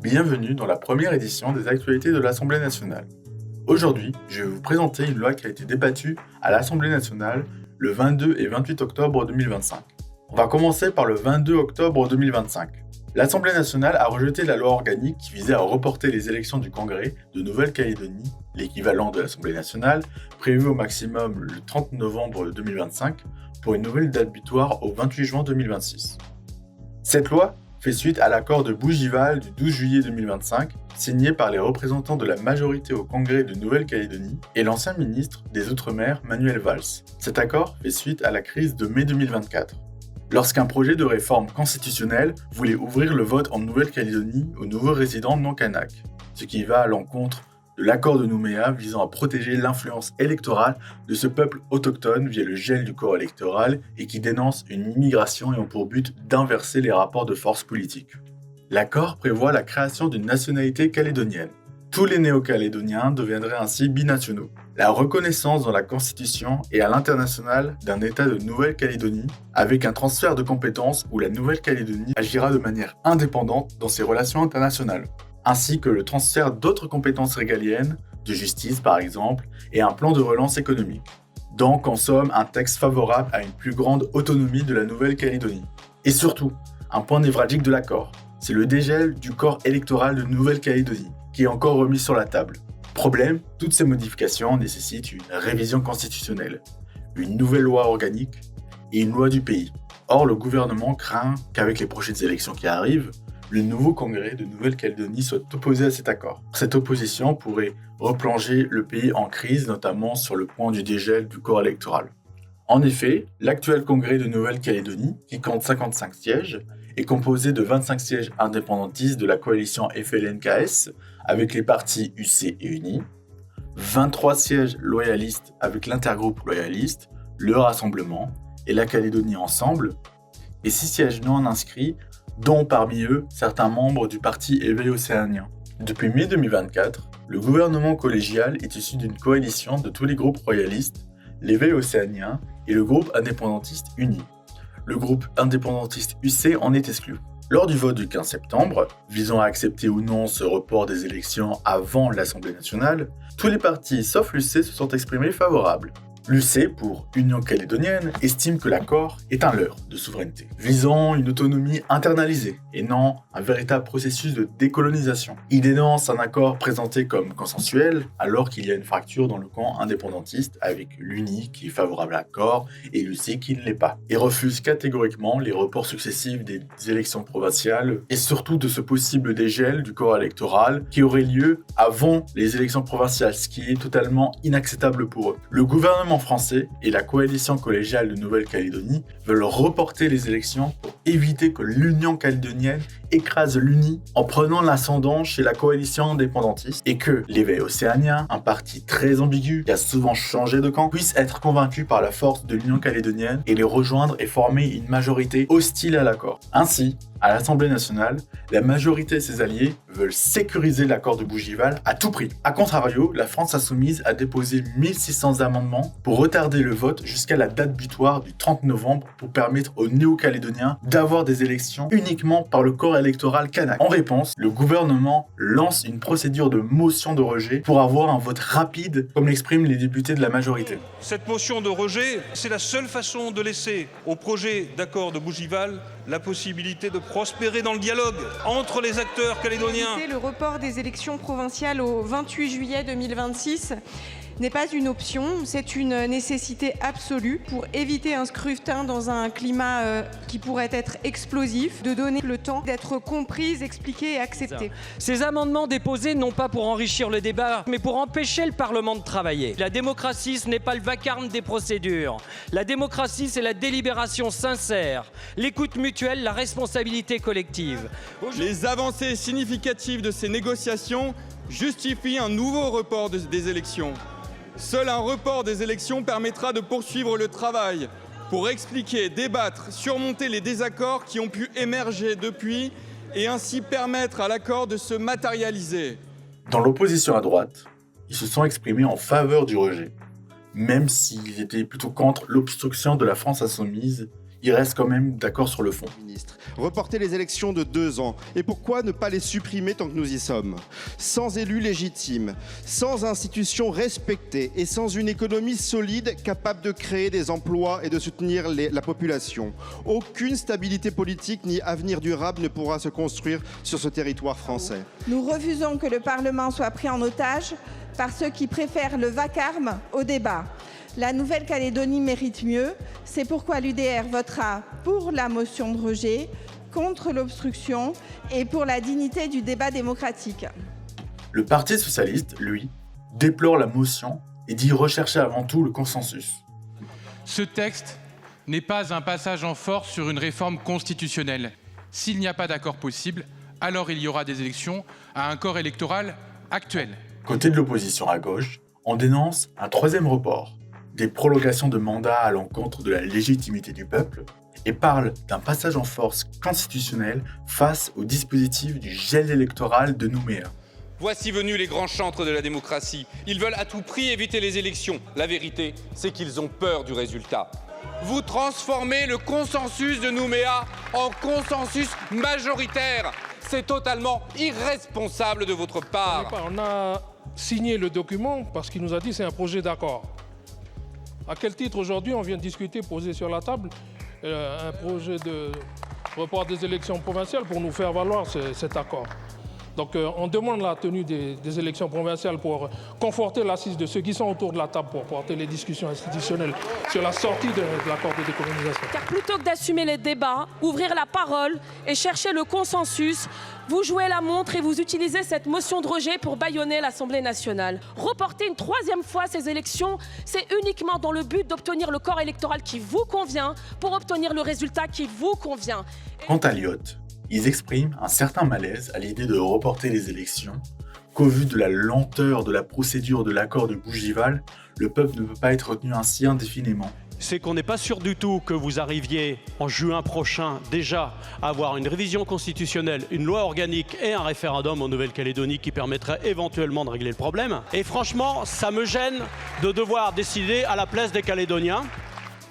Bienvenue dans la première édition des actualités de l'Assemblée nationale. Aujourd'hui, je vais vous présenter une loi qui a été débattue à l'Assemblée nationale le 22 et 28 octobre 2025. On va commencer par le 22 octobre 2025. L'Assemblée nationale a rejeté la loi organique qui visait à reporter les élections du Congrès de Nouvelle-Calédonie, l'équivalent de l'Assemblée nationale, prévue au maximum le 30 novembre 2025, pour une nouvelle date butoir au 28 juin 2026. Cette loi fait suite à l'accord de Bougival du 12 juillet 2025, signé par les représentants de la majorité au Congrès de Nouvelle-Calédonie et l'ancien ministre des Outre-mer Manuel Valls. Cet accord fait suite à la crise de mai 2024. Lorsqu'un projet de réforme constitutionnelle voulait ouvrir le vote en Nouvelle-Calédonie aux nouveaux résidents non kanaks, ce qui va à l'encontre de l'accord de Nouméa visant à protéger l'influence électorale de ce peuple autochtone via le gel du corps électoral et qui dénonce une immigration ayant pour but d'inverser les rapports de force politiques. L'accord prévoit la création d'une nationalité calédonienne. Tous les néo-calédoniens deviendraient ainsi binationaux. La reconnaissance dans la Constitution et à l'international d'un État de Nouvelle-Calédonie avec un transfert de compétences où la Nouvelle-Calédonie agira de manière indépendante dans ses relations internationales, ainsi que le transfert d'autres compétences régaliennes, de justice par exemple, et un plan de relance économique. Donc en somme, un texte favorable à une plus grande autonomie de la Nouvelle-Calédonie. Et surtout, un point névralgique de l'accord, c'est le dégel du corps électoral de Nouvelle-Calédonie, qui est encore remis sur la table. Problème, toutes ces modifications nécessitent une révision constitutionnelle, une nouvelle loi organique et une loi du pays. Or, le gouvernement craint qu'avec les prochaines élections qui arrivent, le nouveau Congrès de Nouvelle-Calédonie soit opposé à cet accord. Cette opposition pourrait replonger le pays en crise, notamment sur le point du dégel du corps électoral. En effet, l'actuel Congrès de Nouvelle-Calédonie, qui compte 55 sièges, est composé de 25 sièges indépendantistes de la coalition FLNKS avec les partis UC et UNI, 23 sièges loyalistes avec l'intergroupe loyaliste, le Rassemblement et la Calédonie Ensemble, et 6 sièges non inscrits, dont parmi eux certains membres du parti Éveil Océanien. Depuis mai 2024, le gouvernement collégial est issu d'une coalition de tous les groupes royalistes, l'Éveil Océanien et le groupe indépendantiste uni. Le groupe indépendantiste UC en est exclu. Lors du vote du 15 septembre, visant à accepter ou non ce report des élections avant l'Assemblée nationale, tous les partis sauf l'UC se sont exprimés favorables. L'UC, pour Union calédonienne, estime que l'accord est un leurre de souveraineté, visant une autonomie internalisée et non un véritable processus de décolonisation. Il dénonce un accord présenté comme consensuel alors qu'il y a une fracture dans le camp indépendantiste avec l'UNI qui est favorable à l'accord et l'UC qui ne l'est pas, et refuse catégoriquement les reports successifs des élections provinciales et surtout de ce possible dégel du corps électoral qui aurait lieu avant les élections provinciales, ce qui est totalement inacceptable pour eux. Le gouvernement français et la coalition collégiale de Nouvelle-Calédonie veulent reporter les élections pour éviter que l'Union calédonienne écrase l'UNI en prenant l'ascendant chez la coalition indépendantiste et que l'Éveil Océanien, un parti très ambigu qui a souvent changé de camp, puisse être convaincu par la force de l'Union calédonienne et les rejoindre et former une majorité hostile à l'accord. Ainsi, à l'Assemblée nationale, la majorité et ses alliés veulent sécuriser l'accord de Bougival à tout prix. A contrario, la France insoumise a déposé 1600 amendements pour retarder le vote jusqu'à la date butoir du 30 novembre pour permettre aux néo-calédoniens d'avoir des élections uniquement par le corps électoral kanak. En réponse, le gouvernement lance une procédure de motion de rejet pour avoir un vote rapide, comme l'expriment les députés de la majorité. Cette motion de rejet, c'est la seule façon de laisser au projet d'accord de Bougival la possibilité de prospérer dans le dialogue entre les acteurs calédoniens. Le report des élections provinciales au 28 juillet 2026 n'est pas une option, c'est une nécessité absolue pour éviter un scrutin dans un climat qui pourrait être explosif, de donner le temps d'être comprise, expliquée et acceptée. Ces amendements déposés non pas pour enrichir le débat, mais pour empêcher le Parlement de travailler. La démocratie, ce n'est pas le vacarme des procédures. La démocratie, c'est la délibération sincère, l'écoute mutuelle, la responsabilité collective. Les avancées significatives de ces négociations justifient un nouveau report des élections. Seul un report des élections permettra de poursuivre le travail pour expliquer, débattre, surmonter les désaccords qui ont pu émerger depuis et ainsi permettre à l'accord de se matérialiser. Dans l'opposition à droite, ils se sont exprimés en faveur du rejet. Même s'ils étaient plutôt contre l'obstruction de la France insoumise, ils restent quand même d'accord sur le fond. Ministre, reporter les élections de 2 ans. Et pourquoi ne pas les supprimer tant que nous y sommes? Sans élus légitimes, sans institutions respectées et sans une économie solide capable de créer des emplois et de soutenir la population, aucune stabilité politique ni avenir durable ne pourra se construire sur ce territoire français. Nous refusons que le Parlement soit pris en otage par ceux qui préfèrent le vacarme au débat. La Nouvelle-Calédonie mérite mieux. C'est pourquoi l'UDR votera pour la motion de rejet, contre l'obstruction et pour la dignité du débat démocratique. Le Parti socialiste, lui, déplore la motion et dit rechercher avant tout le consensus. Ce texte n'est pas un passage en force sur une réforme constitutionnelle. S'il n'y a pas d'accord possible, alors il y aura des élections à un corps électoral actuel. Côté de l'opposition à gauche, on dénonce un 3e report, des prolongations de mandat à l'encontre de la légitimité du peuple, et parle d'un passage en force constitutionnel face au dispositif du gel électoral de Nouméa. Voici venus les grands chantres de la démocratie. Ils veulent à tout prix éviter les élections. La vérité, c'est qu'ils ont peur du résultat. Vous transformez le consensus de Nouméa en consensus majoritaire. C'est totalement irresponsable de votre part. On a signé le document parce qu'il nous a dit que c'est un projet d'accord. À quel titre aujourd'hui on vient de discuter, poser sur la table un projet de report des élections provinciales pour nous faire valoir cet accord? Donc on demande la tenue des élections provinciales pour conforter l'assise de ceux qui sont autour de la table pour porter les discussions institutionnelles sur la sortie de l'accord de décolonisation. Car plutôt que d'assumer les débats, ouvrir la parole et chercher le consensus, vous jouez la montre et vous utilisez cette motion de rejet pour bâillonner l'Assemblée nationale. Reporter une 3e fois ces élections, c'est uniquement dans le but d'obtenir le corps électoral qui vous convient pour obtenir le résultat qui vous convient. Quant à Lyotte, ils expriment un certain malaise à l'idée de reporter les élections, qu'au vu de la lenteur de la procédure de l'accord de Bougival, le peuple ne peut pas être retenu ainsi indéfiniment. C'est qu'on n'est pas sûr du tout que vous arriviez en juin prochain déjà à avoir une révision constitutionnelle, une loi organique et un référendum en Nouvelle-Calédonie qui permettrait éventuellement de régler le problème. Et franchement, ça me gêne de devoir décider à la place des Calédoniens.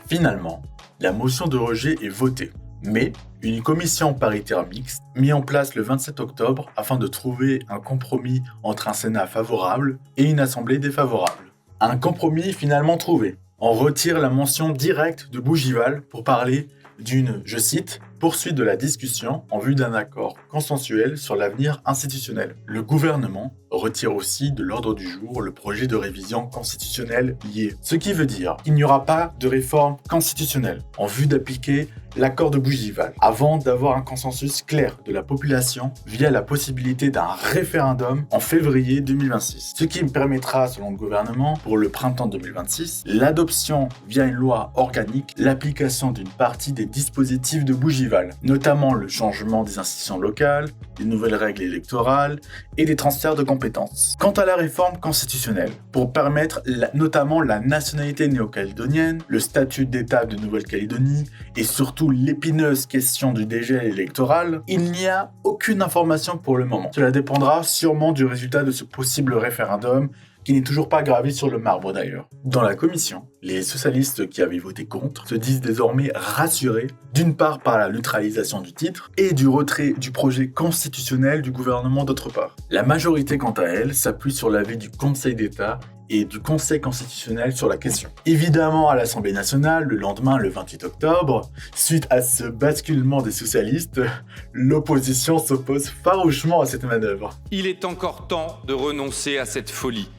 Finalement, la motion de rejet est votée. Mais une commission paritaire mixte mise en place le 27 octobre afin de trouver un compromis entre un Sénat favorable et une Assemblée défavorable. Un compromis finalement trouvé. On retire la mention directe de Bougival pour parler d'une, je cite, poursuite de la discussion en vue d'un accord consensuel sur l'avenir institutionnel. Le gouvernement retire aussi de l'ordre du jour le projet de révision constitutionnelle lié. Ce qui veut dire qu'il n'y aura pas de réforme constitutionnelle en vue d'appliquer l'accord de Bougival avant d'avoir un consensus clair de la population via la possibilité d'un référendum en février 2026. Ce qui permettra, selon le gouvernement, pour le printemps 2026, l'adoption via une loi organique, l'application d'une partie des dispositifs de Bougival, notamment le changement des institutions locales, des nouvelles règles électorales et des transferts de compétences. Quant à la réforme constitutionnelle, pour permettre notamment la nationalité néo-calédonienne, le statut d'État de Nouvelle-Calédonie et surtout l'épineuse question du dégel électoral, il n'y a aucune information pour le moment. Cela dépendra sûrement du résultat de ce possible référendum qui n'est toujours pas gravé sur le marbre d'ailleurs. Dans la commission, les socialistes qui avaient voté contre se disent désormais rassurés, d'une part par la neutralisation du titre et du retrait du projet constitutionnel du gouvernement d'autre part. La majorité quant à elle s'appuie sur l'avis du Conseil d'État et du Conseil constitutionnel sur la question. Évidemment, à l'Assemblée nationale, le lendemain, le 28 octobre, suite à ce basculement des socialistes, l'opposition s'oppose farouchement à cette manœuvre. Il est encore temps de renoncer à cette folie.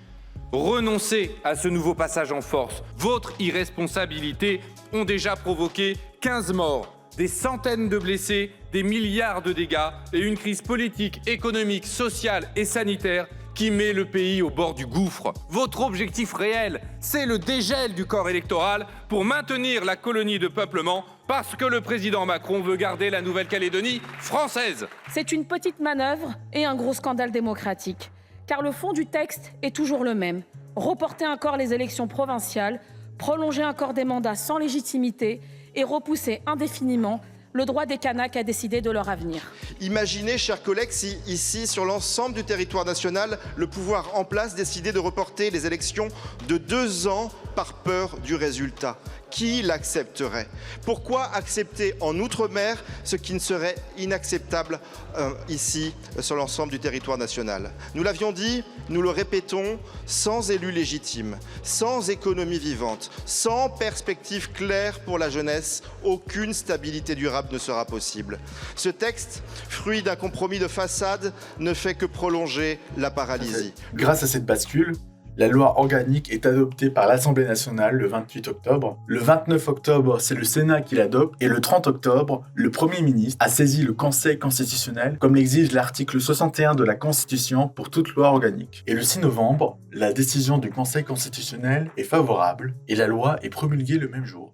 Renoncez à ce nouveau passage en force. Votre irresponsabilité ont déjà provoqué 15 morts, des centaines de blessés, des milliards de dégâts et une crise politique, économique, sociale et sanitaire qui met le pays au bord du gouffre. Votre objectif réel, c'est le dégel du corps électoral pour maintenir la colonie de peuplement parce que le président Macron veut garder la Nouvelle-Calédonie française. C'est une petite manœuvre et un gros scandale démocratique. Car le fond du texte est toujours le même. Reporter encore les élections provinciales, prolonger encore des mandats sans légitimité et repousser indéfiniment le droit des Kanaks à décider de leur avenir. Imaginez, chers collègues, si ici, sur l'ensemble du territoire national, le pouvoir en place décidait de reporter les élections de 2 ans par peur du résultat. Qui l'accepterait? Pourquoi accepter en Outre-mer ce qui ne serait inacceptable ici, sur l'ensemble du territoire national? Nous l'avions dit, nous le répétons, sans élus légitimes, sans économie vivante, sans perspective claire pour la jeunesse, aucune stabilité durable ne sera possible. Ce texte, fruit d'un compromis de façade, ne fait que prolonger la paralysie. Grâce à cette bascule, la loi organique est adoptée par l'Assemblée nationale le 28 octobre. Le 29 octobre, c'est le Sénat qui l'adopte. Et le 30 octobre, le Premier ministre a saisi le Conseil constitutionnel, comme l'exige l'article 61 de la Constitution pour toute loi organique. Et le 6 novembre, la décision du Conseil constitutionnel est favorable et la loi est promulguée le même jour.